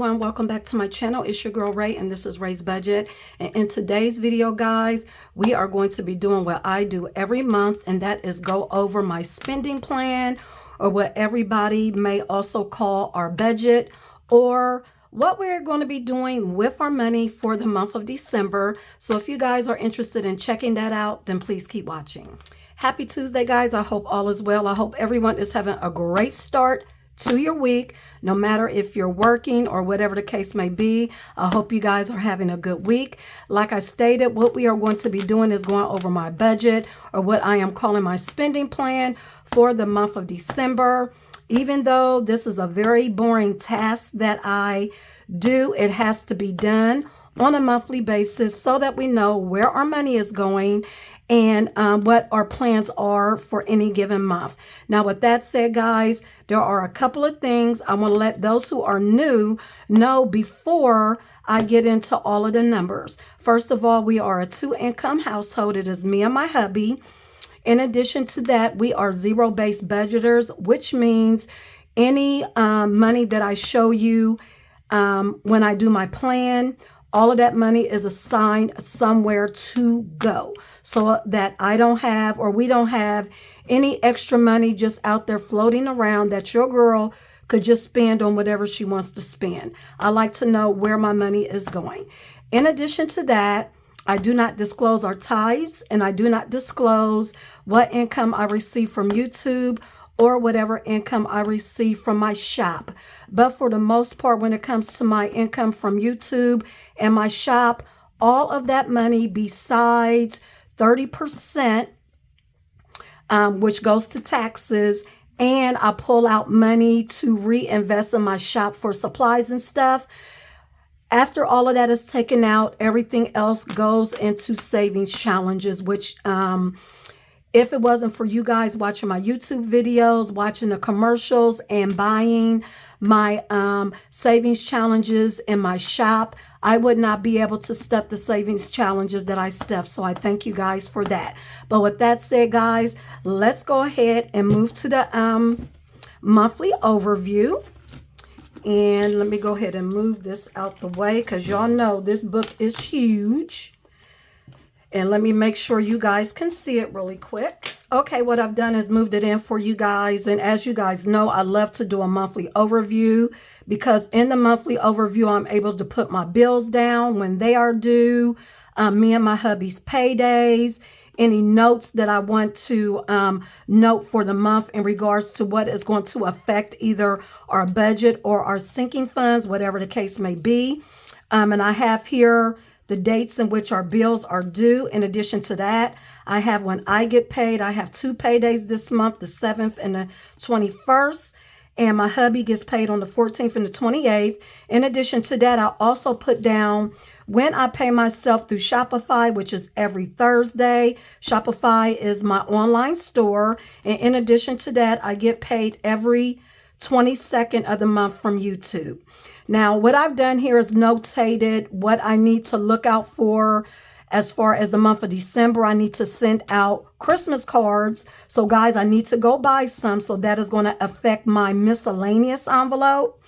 everyone, welcome back to my channel. It's your girl Ray and this is Ray's Budget. And in today's video, guys, we are going to be doing what I do every month, and that is go over my spending plan, or what everybody may also call our budget, or what we're going to be doing with our money for the month of December. So if you guys are interested in checking that out, then please keep watching. Happy Tuesday, guys. I hope all is well. I hope everyone is having a great start to your week, no matter if you're working or whatever the case may be. I hope you guys are having a good week. Like I stated, what we are going to be doing is going over my budget, or what I am calling my spending plan for the month of December. Even though this is a very boring task that I do, it has to be done on a monthly basis so that we know where our money is going and what our plans are for any given month. Now, with that said, guys, there are a couple of things I want to let those who are new know before I get into all of the numbers. First of all, we are a 2-income household. It is me and my hubby. In addition to that, we are zero-based budgeters, which means any money that I show you when I do my plan, all of that money is assigned somewhere to go, so that I don't have, or we don't have, any extra money just out there floating around that your girl could just spend on whatever she wants to spend. I like to know where my money is going. In addition to that, I do not disclose our tithes, and I do not disclose what income I receive from YouTube or whatever income I receive from my shop. But for the most part, when it comes to my income from YouTube and my shop, all of that money besides 30%, which goes to taxes, and I pull out money to reinvest in my shop for supplies and stuff. After all of that is taken out, everything else goes into savings challenges, which if it wasn't for you guys watching my YouTube videos, watching the commercials, and buying my savings challenges in my shop, I would not be able to stuff the savings challenges that I stuff. So I thank you guys for that. But with that said, guys, let's go ahead and move to the monthly overview. And let me go ahead and move this out the way, because y'all know this book is huge. And let me make sure you guys can see it really quick. Okay, what I've done is moved it in for you guys. And as you guys know, I love to do a monthly overview, because in the monthly overview, I'm able to put my bills down when they are due, me and my hubby's paydays, any notes that I want to note for the month in regards to what is going to affect either our budget or our sinking funds, whatever the case may be. And I have here the dates in which our bills are due. In addition to that, I have when I get paid. I have 2 paydays this month, the 7th and the 21st. And my hubby gets paid on the 14th and the 28th. In addition to that, I also put down when I pay myself through Shopify, which is every Thursday. Shopify is my online store. And in addition to that, I get paid every 22nd of the month from YouTube. Now, what I've done here is notated what I need to look out for as far as the month of December. I need to send out Christmas cards. So, guys, I need to go buy some. So that is going to affect my miscellaneous envelope.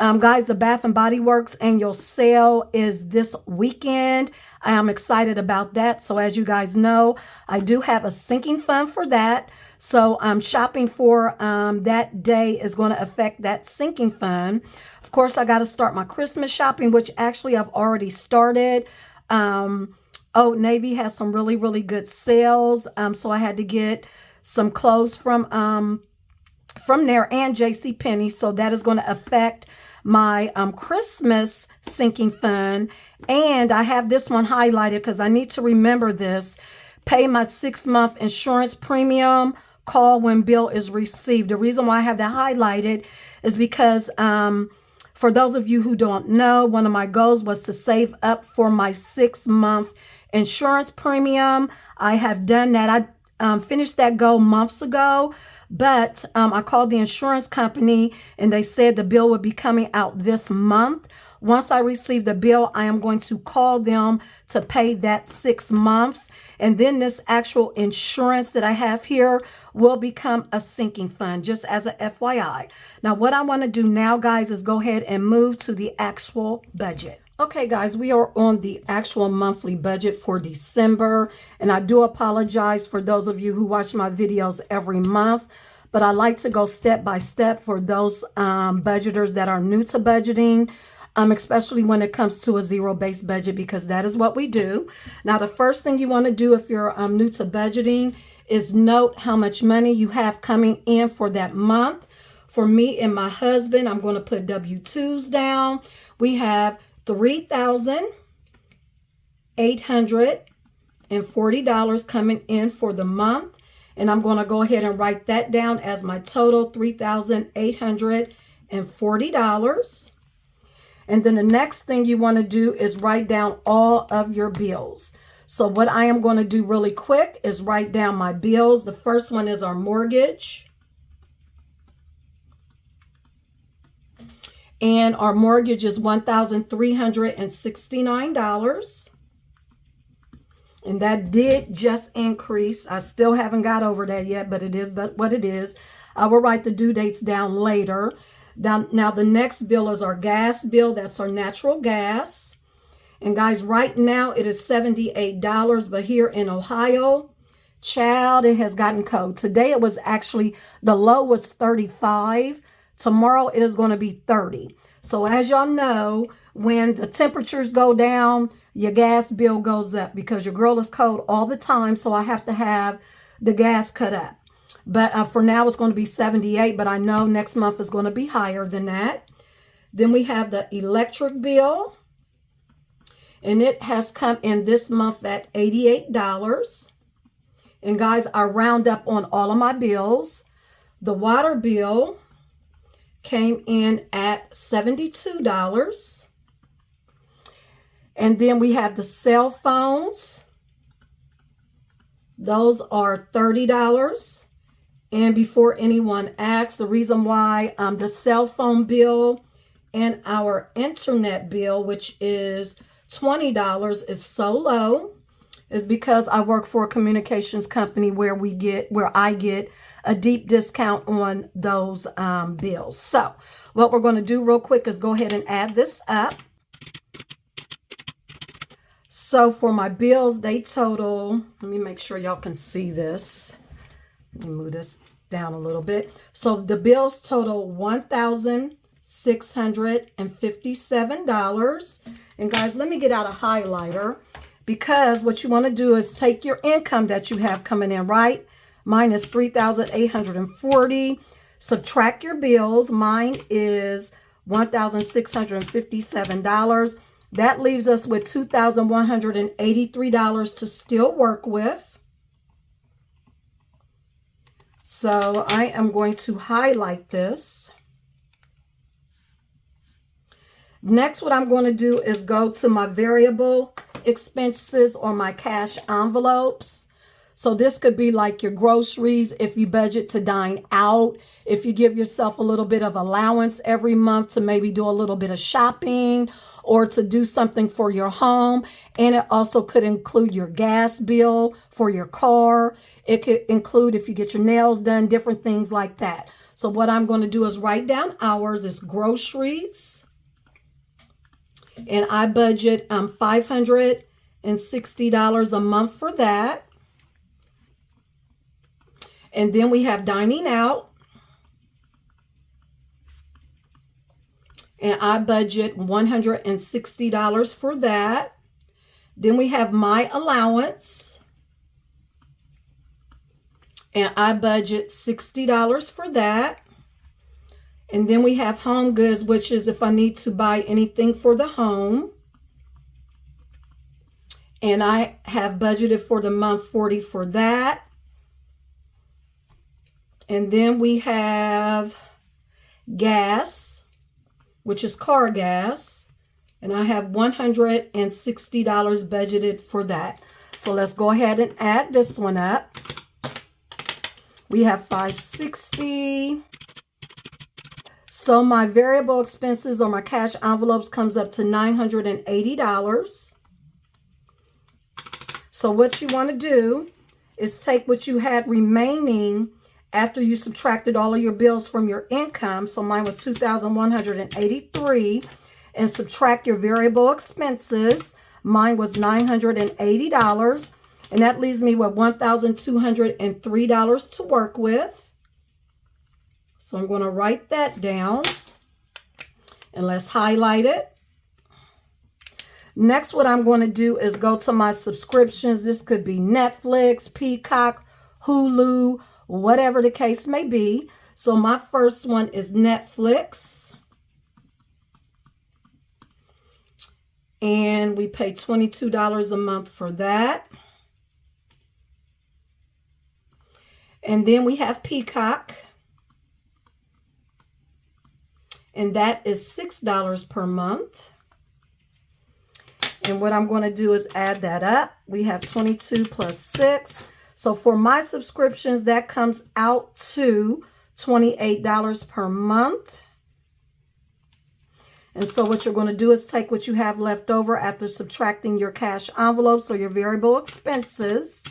Guys, the Bath & Body Works annual sale is this weekend. I am excited about that. So as you guys know, I do have a sinking fund for that. So shopping for that day is going to affect that sinking fund. Of course, I got to start my Christmas shopping, which actually I've already started. Old Navy has some really, really good sales. So I had to get some clothes from there, and JCPenney. So that is going to affect my Christmas sinking fund. And I have this one highlighted because I need to remember this. Pay my 6-month insurance premium. Call when bill is received. The reason why I have that highlighted is because for those of you who don't know, one of my goals was to save up for my 6-month insurance premium. I have done that. I finished that goal months ago, but I called the insurance company and they said the bill would be coming out this month. Once I receive the bill, I am going to call them to pay that 6 months. And then this actual insurance that I have here will become a sinking fund, just as a FYI. Now, what I want to do now, guys, is go ahead and move to the actual budget. Okay, guys, we are on the actual monthly budget for December. And I do apologize for those of you who watch my videos every month, but I like to go step by step for those budgeters that are new to budgeting, especially when it comes to a zero-based budget, because that is what we do. Now, the first thing you want to do if you're new to budgeting is note how much money you have coming in for that month. For me and my husband, I'm going to put W-2s down. We have $3,840 coming in for the month. And I'm going to go ahead and write that down as my total, $3,840. And then the next thing you want to do is write down all of your bills. So what I am going to do really quick is write down my bills. The first one is our mortgage. And our mortgage is $1,369. And that did just increase. I still haven't got over that yet, but it is what it is. I will write the due dates down later. Now the next bill is our gas bill. That's our natural gas. And guys, right now it is $78. But here in Ohio, child, it has gotten cold. Today it was actually, the low was 35. Tomorrow it is going to be 30. So as y'all know, when the temperatures go down, your gas bill goes up because your girl is cold all the time. So I have to have the gas cut up. But for now, it's going to be 78. But I know next month is going to be higher than that. Then we have the electric bill. And it has come in this month at $88. And guys, I round up on all of my bills. The water bill came in at $72. And then we have the cell phones. Those are $30. And before anyone asks, the reason why the cell phone bill and our internet bill, which is $20, is so low is because I work for a communications company where I get a deep discount on those bills. So what we're going to do real quick is go ahead and add this up. So for my bills, they total, let me make sure y'all can see this. Let me move this down a little bit. So the bills total $1,657. And guys, let me get out a highlighter, because what you want to do is take your income that you have coming in, right? Mine is $3,840. Subtract your bills. Mine is $1,657. That leaves us with $2,183 to still work with. So I am going to highlight this. Next, what I'm going to do is go to my variable expenses or my cash envelopes. So this could be like your groceries if you budget to dine out, if you give yourself a little bit of allowance every month to maybe do a little bit of shopping or to do something for your home. And it also could include your gas bill for your car. It could include if you get your nails done, different things like that. So what I'm going to do is write down ours is groceries. And I budget $560 a month for that. And then we have dining out. And I budget $160 for that. Then we have my allowance. And I budget $60 for that. And then we have home goods, which is if I need to buy anything for the home. And I have budgeted for the month $40 for that. And then we have gas, which is car gas. And I have $160 budgeted for that. So let's go ahead and add this one up. We have $560. So my variable expenses or my cash envelopes comes up to $980. So what you want to do is take what you had remaining after you subtracted all of your bills from your income. So mine was $2,183, and subtract your variable expenses. Mine was $980, and that leaves me with $1,203 to work with. So I'm going to write that down, and let's highlight it. Next, what I'm going to do is go to my subscriptions. This could be Netflix, Peacock, Hulu, whatever the case may be. So my first one is Netflix. And we pay $22 a month for that. And then we have Peacock. And that is $6 per month. And what I'm going to do is add that up. We have 22 plus 6. So for my subscriptions, that comes out to $28 per month. And so what you're going to do is take what you have left over after subtracting your cash envelopes or your variable expenses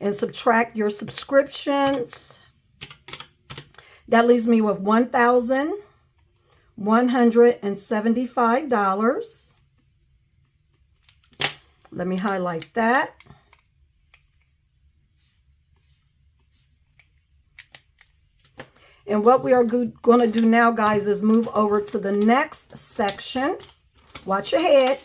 and subtract your subscriptions. That leaves me with $1,175. Let me highlight that. And what we are going to do now, guys, is move over to the next section. Watch your head.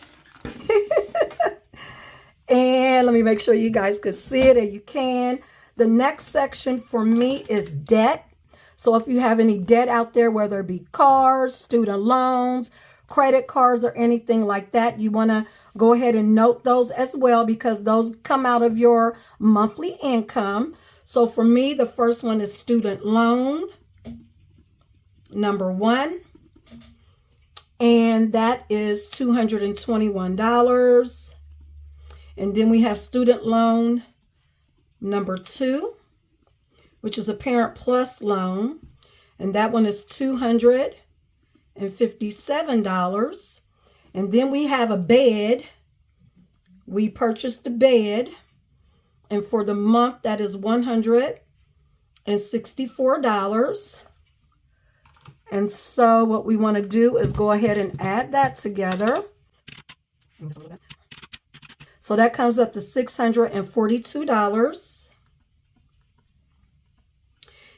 And let me make sure you guys can see it, and you can. The next section for me is debt. So if you have any debt out there, whether it be cars, student loans, credit cards, or anything like that, you want to go ahead and note those as well, because those come out of your monthly income. So for me, the first one is student loan, number 1. And that is $221. And then we have student loan number 2, which is a Parent Plus loan. And that one is $257. And then we have a bed. We purchased a bed. And for the month, that is $164. And so what we want to do is go ahead and add that together. So that comes up to $642.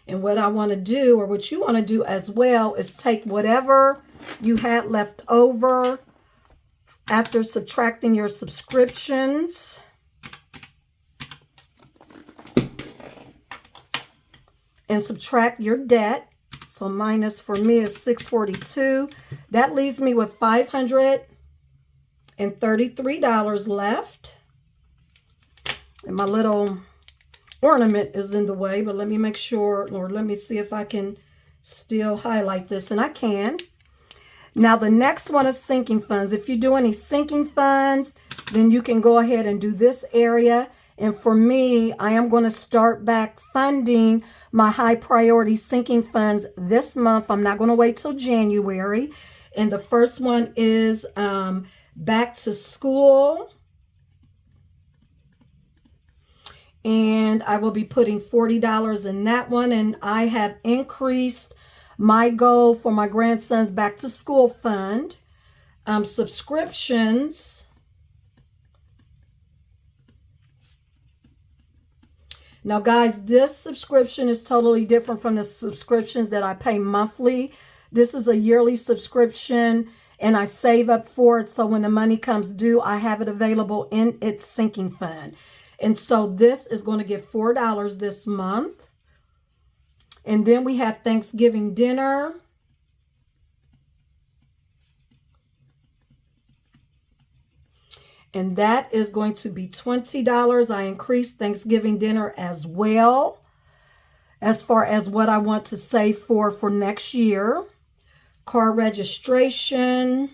And what I want to do, or what you want to do as well, is take whatever you had left over after subtracting your subscriptions and subtract your debt. So minus for me is $642. That leaves me with $533 left. And my little ornament is in the way, but let me make sure, or let me see if I can still highlight this, and I can. Now the next one is sinking funds. If you do any sinking funds, then you can go ahead and do this area. And for me, I am going to start back funding my high priority sinking funds this month. I'm not going to wait till January. And the first one is back to school. And I will be putting $40 in that one. And I have increased my goal for my grandson's back to school fund. Subscriptions. Now, guys, this subscription is totally different from the subscriptions that I pay monthly. This is a yearly subscription, and I save up for it. So when the money comes due, I have it available in its sinking fund. And so this is going to get $4 this month. And then we have Thanksgiving dinner. And that is going to be $20. I increased Thanksgiving dinner as well, as far as what I want to save for next year. Car registration.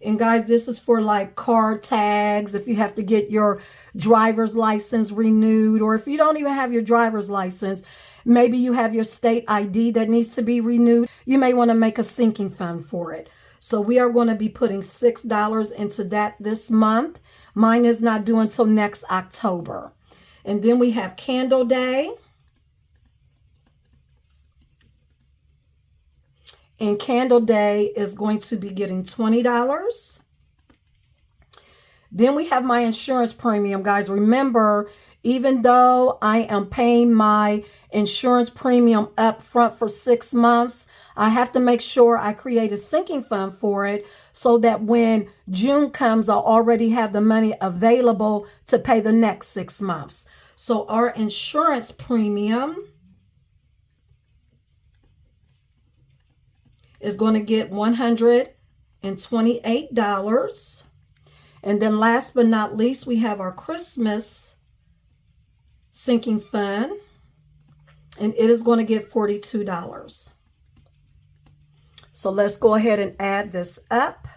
And guys, this is for like car tags. If you have to get your driver's license renewed, or if you don't even have your driver's license, maybe you have your state ID that needs to be renewed, you may want to make a sinking fund for it. So we are going to be putting $6 into that this month. Mine is not due until next October. And then we have Candle Day. And Candle Day is going to be getting $20. Then we have my insurance premium, guys. Remember, even though I am paying my insurance premium up front for 6 months, I have to make sure I create a sinking fund for it so that when June comes, I'll already have the money available to pay the next 6 months. So our insurance premium is going to get $128. And then last but not least, we have our Christmas sinking fund, and it is going to get $42. So let's go ahead and add this up.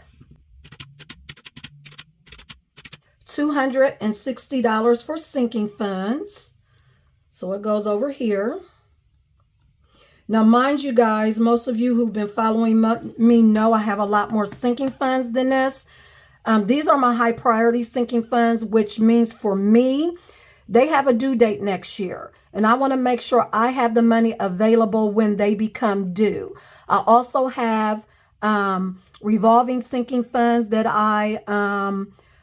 $260 for sinking funds. So it goes over here. Now, mind you guys, most of you who've been following me know I have a lot more sinking funds than this. These are my high priority sinking funds, which means for me, they have a due date next year. And I want to make sure I have the money available when they become due. I also have revolving sinking funds that I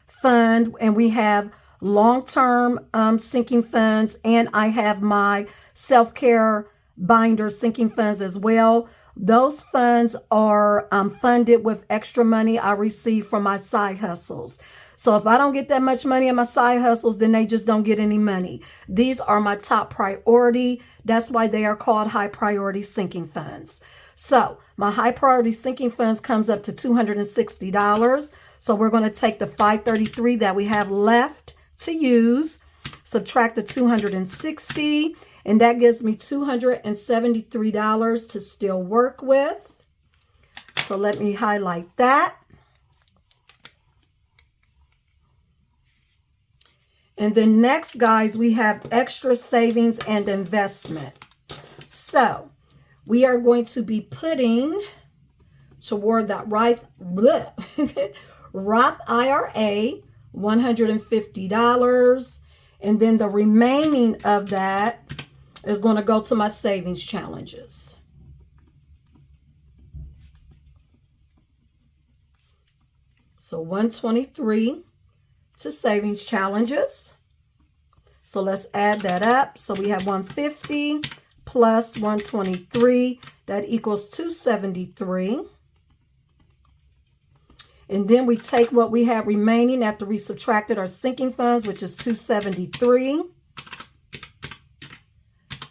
fund, and we have long-term sinking funds, and I have my self-care binder sinking funds as well. Those funds are funded with extra money I receive from my side hustles. So if I don't get that much money in my side hustles, then they just don't get any money. These are my top priority. That's why they are called high priority sinking funds. So my high priority sinking funds comes up to $260. So we're going to take the $533 that we have left to use, subtract the $260, and that gives me $273 to still work with. So let me highlight that. And then next, guys, we have extra savings and investment. So we are going to be putting toward that Roth IRA $150. And then the remaining of that is going to go to my savings challenges. So $123 to savings challenges. So let's add that up. So we have $150 plus $123. That equals $273. And then we take what we have remaining after we subtracted our sinking funds, which is $273.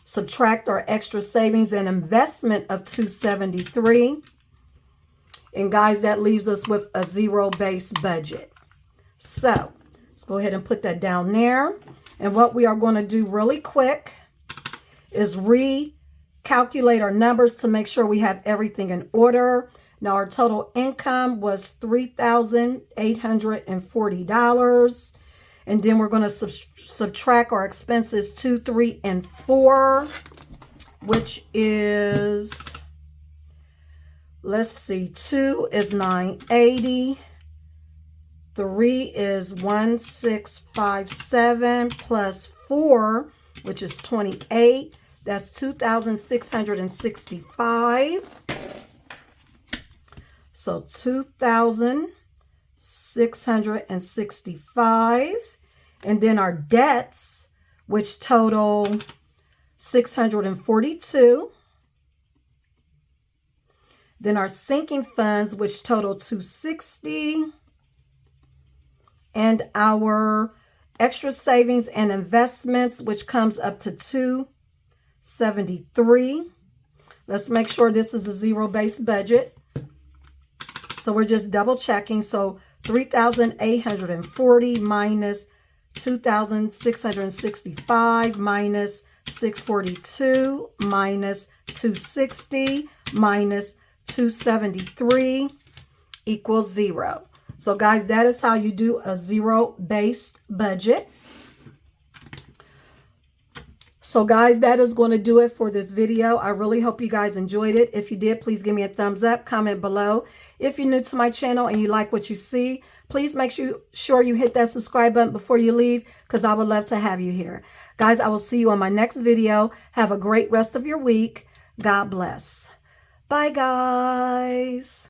Subtract our extra savings and investment of $273. And guys, that leaves us with a zero-based budget. So let's go ahead and put that down there. And what we are going to do really quick is recalculate our numbers to make sure we have everything in order. Now, our total income was $3,840. And then we're going to subtract our expenses 2, 3, and 4, which is, let's see, 2 is $980. 3 is $1,657 plus 4, which is $28. That's $2,665. So $2,665. And then our debts, which total $642. Then our sinking funds, which total $260. And our extra savings and investments, which comes up to $273. Let's make sure this is a zero-based budget. So we're just double checking. So 3,840 minus 2,665 minus 642 minus 260 minus 273 equals 0. So guys, that is how you do a zero-based budget. So guys, that is going to do it for this video. I really hope you guys enjoyed it. If you did, please give me a thumbs up, comment below. If you're new to my channel and you like what you see, please make sure you hit that subscribe button before you leave, because I would love to have you here. Guys, I will see you on my next video. Have a great rest of your week. God bless. Bye, guys.